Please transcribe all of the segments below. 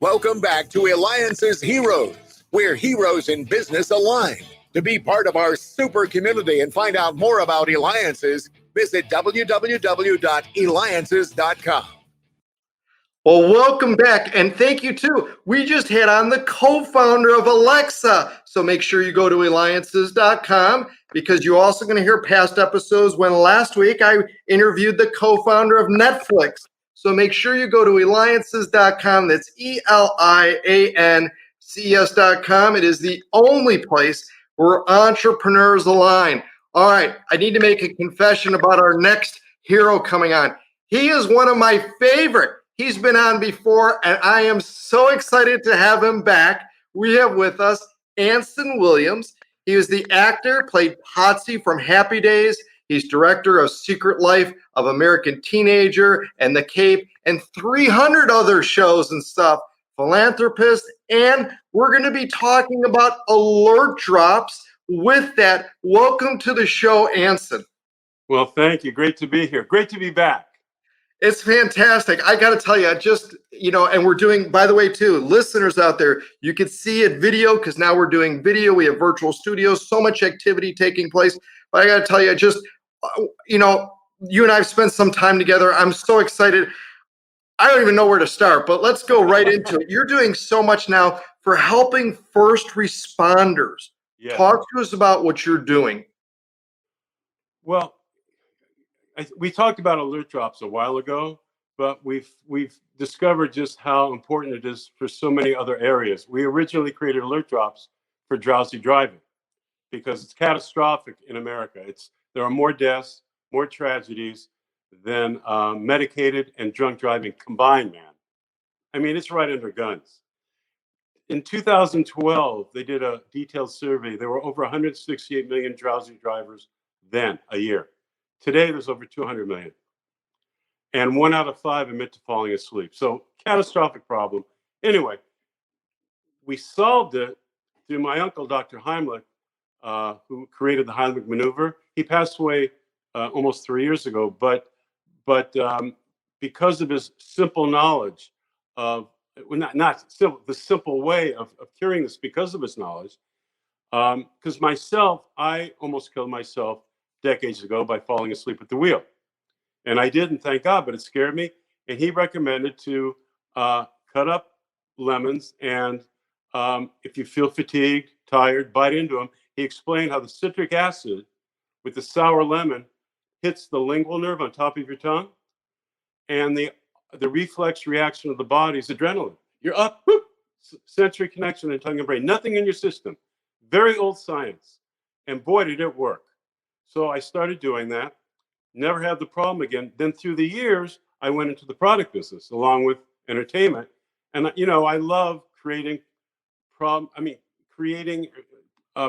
Welcome back to Eliances Heroes, where heroes in business align. To be part of our super community and find out more about Eliances, visit www.Eliances.com. Well, welcome back, and thank you too. We just had on the co-founder of Alexa, so make sure you go to Eliances.com because you're also going to hear past episodes when last week I interviewed the co-founder of Netflix. So make sure you go to Eliances.com. That's ELIANCES.com. It is the only place where entrepreneurs align. All right, I need to make a confession about our next hero coming on. He is one of my favorite. He's been on before, and I am so excited to have him back. We have with us Anson Williams. He was the actor, played Potsie from Happy Days. He's director of Secret Life of American Teenager and The Cape and 300 other shows and stuff. Philanthropist, and we're going to be talking about alert drops. With that, welcome to the show, Anson. Well, thank you. Great to be here. Great to be back. It's fantastic. I got to tell you, and we're doing, by the way, too, listeners out there, you can see it video because now we're doing video. We have virtual studios, so much activity taking place. But I got to tell you, you and I have spent some time together. I'm so excited. I don't even know where to start, but let's go right into it. You're doing so much now for helping first responders. Yeah. Talk to us about what you're doing. Well, we talked about alert drops a while ago, but we've discovered just how important it is for so many other areas. We originally created alert drops for drowsy driving because it's catastrophic in America. There are more deaths, more tragedies than medicated and drunk driving combined, man. I mean, it's right under guns. In 2012, they did a detailed survey. There were over 168 million drowsy drivers then, a year. Today, there's over 200 million. And 1 out of 5 admit to falling asleep. So, catastrophic problem. Anyway, we solved it through my uncle, Dr. Heimlich, who created the Heimlich maneuver. He passed away almost 3 years ago, but because of his simple knowledge of, not simple, the simple way of curing this because of his knowledge, because I almost killed myself decades ago by falling asleep at the wheel. And I didn't, thank God, but it scared me. And he recommended to cut up lemons. And if you feel fatigued, tired, bite into them. He explained how the citric acid with the sour lemon hits the lingual nerve on top of your tongue. And the reflex reaction of the body is adrenaline. You're up, whoop, sensory connection in tongue and brain. Nothing in your system. Very old science. And boy, did it work. So I started doing that. Never had the problem again. Then through the years, I went into the product business along with entertainment. And, I love creating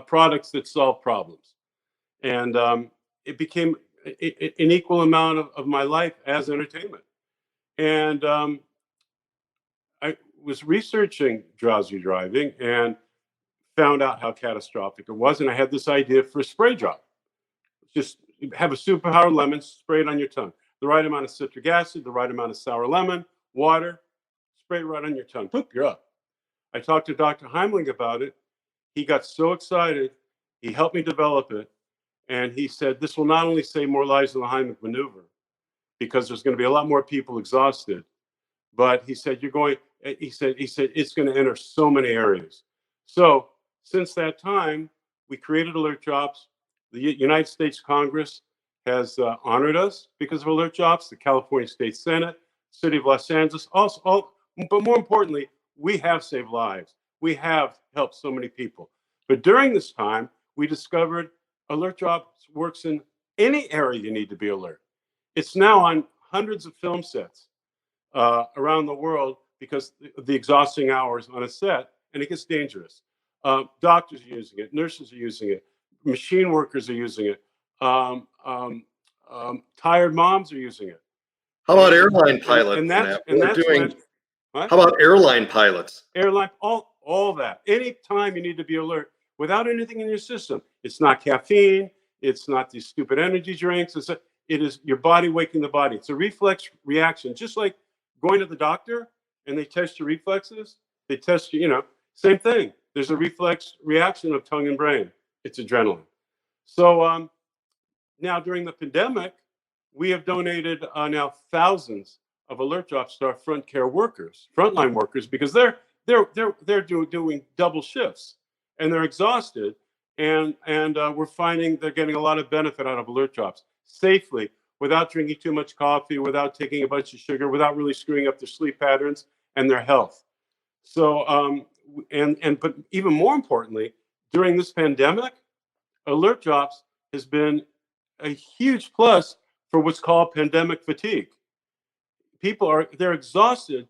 products that solve problems. And it became an equal amount of my life as entertainment. And I was researching drowsy driving and found out how catastrophic it was. And I had this idea for a spray drop. Just have a superpowered lemon, spray it on your tongue. The right amount of citric acid, the right amount of sour lemon, water, spray it right on your tongue. Boop, you're up. I talked to Dr. Heimlich about it. He got so excited. He helped me develop it. And he said, this will not only save more lives than the Heimlich maneuver, because there's going to be a lot more people exhausted, but he said, he said, it's going to enter so many areas. So since that time, we created alert drops. The United States Congress has honored us because of alert drops, the California State Senate, City of Los Angeles, but more importantly, we have saved lives. We have helped so many people. But during this time, we discovered alert drops works in any area you need to be alert. It's now on hundreds of film sets around the world because the exhausting hours on a set, and it gets dangerous. Doctors are using it, nurses are using it, machine workers are using it, tired moms are using it. How about airline pilots? How about airline pilots? All that. Anytime you need to be alert without anything in your system. It's not caffeine. It's not these stupid energy drinks. It is your body waking the body. It's a reflex reaction, just like going to the doctor and they test your reflexes. They test you, same thing. There's a reflex reaction of tongue and brain. It's adrenaline. So now during the pandemic, we have donated now thousands of alert drops to our frontline workers, because they're doing double shifts and they're exhausted, and we're finding they're getting a lot of benefit out of alert drops safely, without drinking too much coffee, without taking a bunch of sugar, without really screwing up their sleep patterns and their health. So but even more importantly, during this pandemic, alert drops has been a huge plus for what's called pandemic fatigue. They're exhausted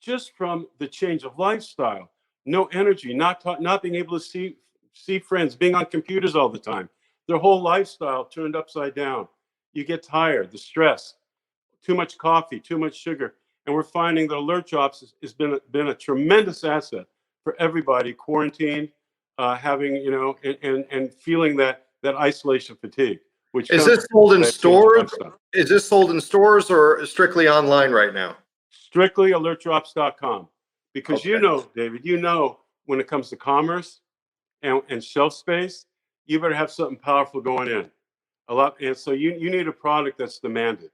just from the change of lifestyle, no energy, not being able to see friends, being on computers all the time. Their whole lifestyle turned upside down. You get tired, the stress, too much coffee, too much sugar. And we're finding that alert drops has been a tremendous asset for everybody quarantined, having, and feeling that isolation fatigue. Which is this sold in stores? Is this sold in stores or strictly online right now? Strictly alertdrops.com. Because okay. David, when it comes to commerce and shelf space, you better have something powerful going in. And so you need a product that's demanded.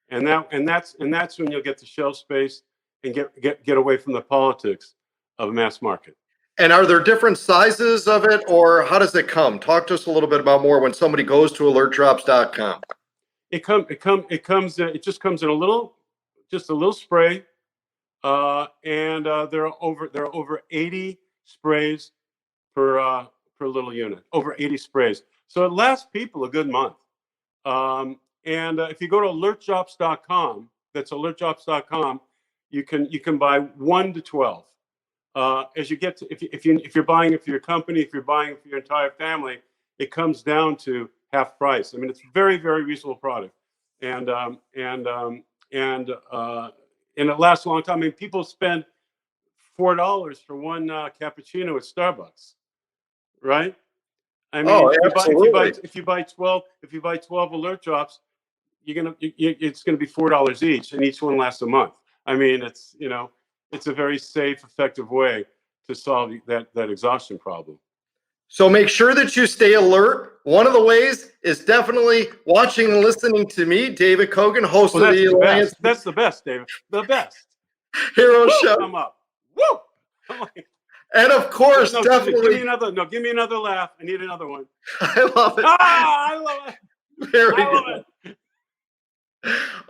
And that's when you'll get the shelf space and get away from the politics of mass market. And are there different sizes of it, or how does it come? Talk to us a little bit about more when somebody goes to alertdrops.com. It just comes in a little spray, and there are over 80 sprays per little unit. Over 80 sprays, so it lasts people a good month. And if you go to alertdrops.com, that's alertdrops.com, you can buy 1 to 12. As you get to, if you're buying it for your company, if you're buying it for your entire family, it comes down to half price. I mean, it's a very, very reasonable product, and it lasts a long time. I mean, people spend $4 for one cappuccino at Starbucks, right? I mean, if you buy 12 alert drops, it's gonna be $4 each, and each one lasts a month. I mean, it's a very safe, effective way to solve that exhaustion problem. So make sure that you stay alert. One of the ways is definitely watching and listening to me, David Kogan, host of the Alliance. That's the best, David. The best. Hero Show. Come up. Woo! And of course, definitely. Give me another laugh. I need another one. I love it. I love it. Very good.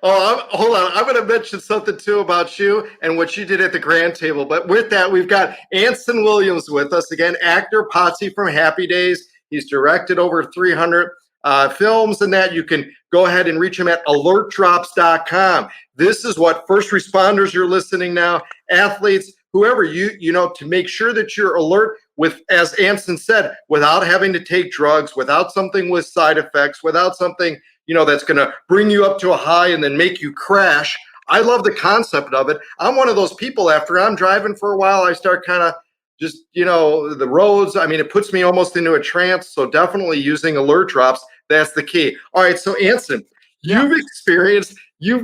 Oh, hold on. I'm going to mention something too about you and what you did at the Grand Table. But with that, we've got Anson Williams with us again, actor Potsie from Happy Days. He's directed over 300 films, and that you can go ahead and reach him at alertdrops.com. This is what first responders you're listening now, athletes, whoever to make sure that you're alert with, as Anson said, without having to take drugs, without something with side effects, without something that's going to bring you up to a high and then make you crash. I love the concept of it. I'm one of those people, after I'm driving for a while, I start kind of just, the roads. I mean, it puts me almost into a trance. So definitely using alert drops, that's the key. All right. So Anson, you've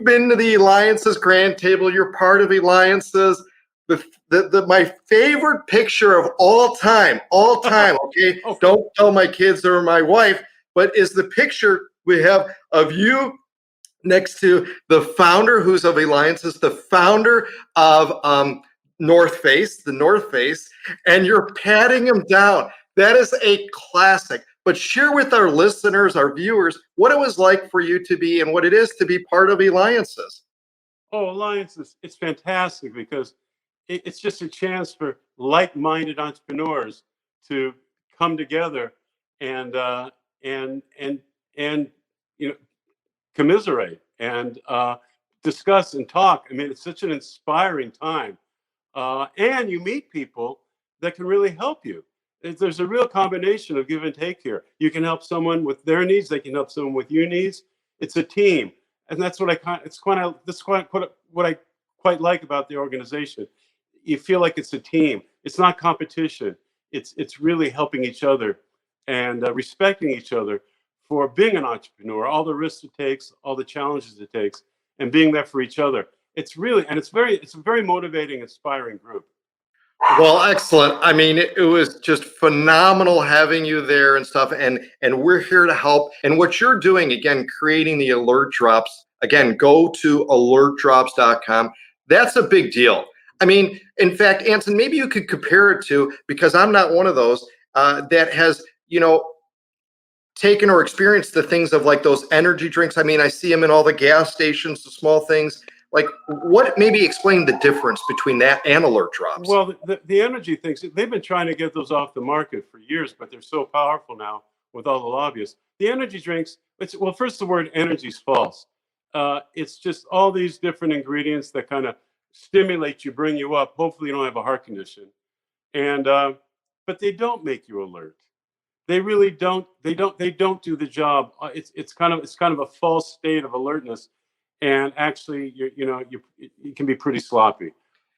been to the Eliances Grand Table. You're part of Eliances. My favorite picture of all time, okay? Don't tell my kids or my wife, but is the picture we have of you next to the founder, who's of Eliances, the founder of the North Face, and you're patting him down. That is a classic. But share with our listeners, our viewers, what it was like for you to be and what it is to be part of Eliances. Oh, Eliances, it's fantastic because it's just a chance for like-minded entrepreneurs to come together and commiserate and discuss and talk. I mean, it's such an inspiring time, and you meet people that can really help you. There's a real combination of give and take here. You can help someone with their needs; they can help someone with your needs. It's a team, and that's what what I quite like about the organization. You feel like it's a team. It's not competition. It's really helping each other and respecting each other for being an entrepreneur, all the risks it takes, all the challenges it takes, and being there for each other. it's really, and it's a very motivating, inspiring group. Well, excellent. I mean, it was just phenomenal having you there and stuff. And we're here to help. And what you're doing, again, creating the alert drops. Again, go to alertdrops.com. That's a big deal. I mean, in fact, Anson, maybe you could compare it to, because I'm not one of those that has, taken or experienced the things of like those energy drinks. I mean, I see them in all the gas stations, the small things. Like, what, maybe explain the difference between that and alert drops? Well, the energy things, they've been trying to get those off the market for years, but they're so powerful now with all the lobbyists. The energy drinks, well, first, the word energy is false. It's just all these different ingredients that kind of stimulate you, bring you up. Hopefully you don't have a heart condition. And but they don't make you alert. They really don't. They don't do the job. It's kind of a false state of alertness. And actually, you can be pretty sloppy.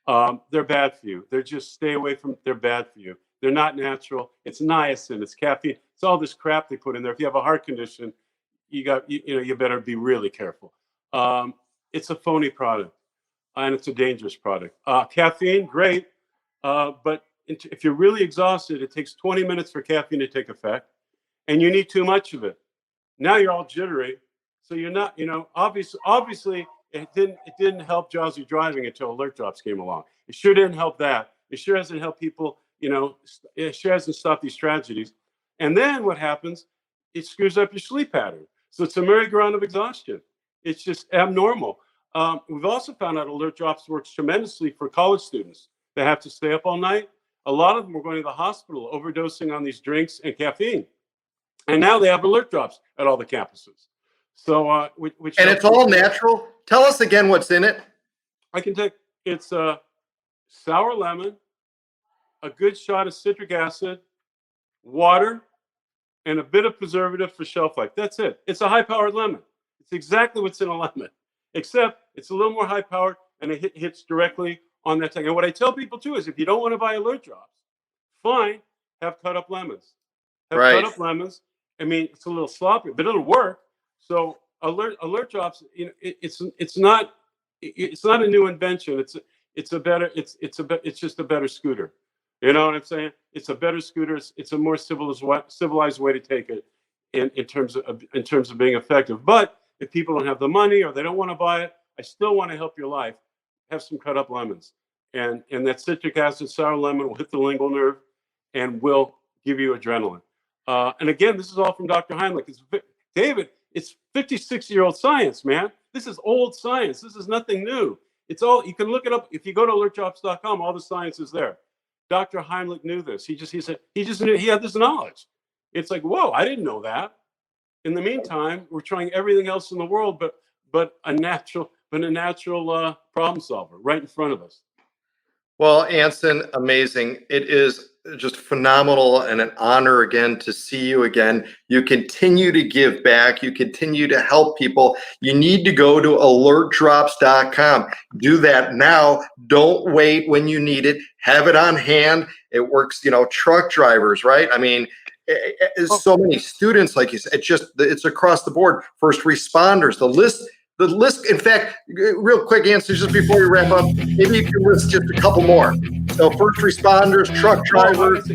They're bad for you. They're just, stay away from. They're bad for you. They're not natural. It's niacin. It's caffeine. It's all this crap they put in there. If you have a heart condition, you better be really careful. It's a phony product, and it's a dangerous product. Caffeine, great, but if you're really exhausted, it takes 20 minutes for caffeine to take effect, and you need too much of it. Now you're all jittery. So you're not, obviously it didn't help Drowsy Driving until alert drops came along. It sure didn't help that. It sure hasn't helped people, it sure hasn't stopped these tragedies. And then what happens, it screws up your sleep pattern. So it's a merry-go-round of exhaustion. It's just abnormal. We've also found out alert drops works tremendously for college students that have to stay up all night. A lot of them were going to the hospital overdosing on these drinks and caffeine. And now they have alert drops at all the campuses. So, and it's all natural. Tell us again what's in it. I can take, it's sour lemon, a good shot of citric acid, water, and a bit of preservative for shelf life. That's it. It's a high-powered lemon. It's exactly what's in a lemon, except it's a little more high-powered, and it hits directly on that thing. And what I tell people too is, if you don't want to buy alert drops, fine, have cut-up lemons. Cut-up lemons. I mean, it's a little sloppy, but it'll work. So alert drops, it's not a new invention. It's just a better scooter. You know what I'm saying? It's a better scooter. It's a more civilized way to take it in terms of being effective. But if people don't have the money or they don't want to buy it, I still want to help your life. Have some cut up lemons, and that citric acid sour lemon will hit the lingual nerve and will give you adrenaline. And again, this is all from Dr. Heimlich. David, it's 56-year-old science, man. This is old science. This is nothing new. It's all, you can look it up. If you go to alertdrops.com, all the science is there. Dr. Heimlich knew this. He just knew, he had this knowledge. It's like, whoa, I didn't know that. In the meantime, we're trying everything else in the world, but a natural problem solver right in front of us. Well, Anson, amazing. It is just phenomenal and an honor again to see you again. You continue to give back. You continue to help people. You need to go to alertdrops.com. Do that now. Don't wait when you need it. Have it on hand. It works, truck drivers, right? I mean, so many students, like you said, it's across the board. First responders, the list, in fact, real quick answer just before we wrap up, maybe you can list just a couple more. So first responders, truck drivers.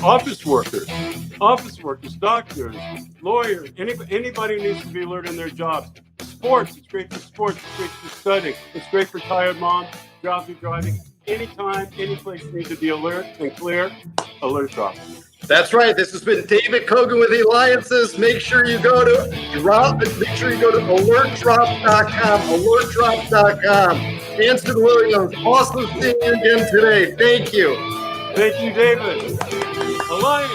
Office workers, doctors, lawyers, anybody who needs to be alert in their jobs. Sports, it's great for sports, it's great for studying, it's great for tired moms, drowsy driving. Anytime, any place you need to be alert and clear, alert drop. That's right. This has been David Kogan with Eliances. Make sure you go to alertdrops.com. Alertdrops.com. Anson Williams, awesome seeing you again today. Thank you. Thank you, David. Alliance.